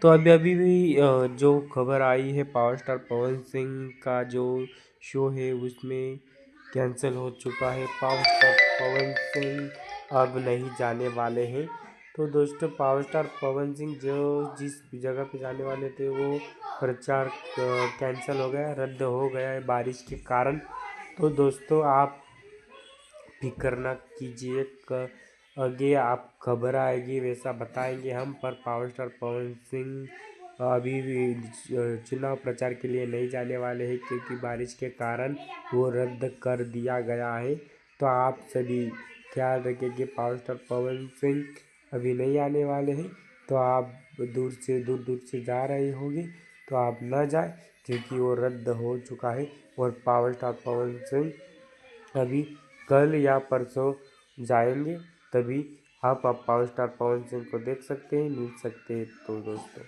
तो अभी अभी भी जो खबर आई है, पावर स्टार पवन सिंह का जो शो है उसमें कैंसिल हो चुका है। पावर स्टार पवन सिंह अब नहीं जाने वाले हैं। तो दोस्तों, पावर स्टार पवन सिंह जो जिस जगह पे जाने वाले थे वो प्रचार कैंसिल हो गया, रद्द हो गया है बारिश के कारण। तो दोस्तों, आप फिक्र ना कीजिए, आगे आप खबर आएगी वैसा बताएंगे हम। पर पावर स्टार पवन सिंह अभी भी चुनाव प्रचार के लिए नहीं जाने वाले हैं, क्योंकि बारिश के कारण वो रद्द कर दिया गया है। तो आप सभी ख्याल रखें कि पावर स्टार पवन सिंह अभी नहीं आने वाले हैं। तो आप दूर दूर से जा रहे होंगे तो आप ना जाए, क्योंकि वो रद्द हो चुका है। और पावर स्टार पवन सिंह अभी कल या परसों जाएंगे, तभी आप पावर स्टार पवन सिंह को देख सकते हैं, मिल सकते हैं। तो दोस्तों,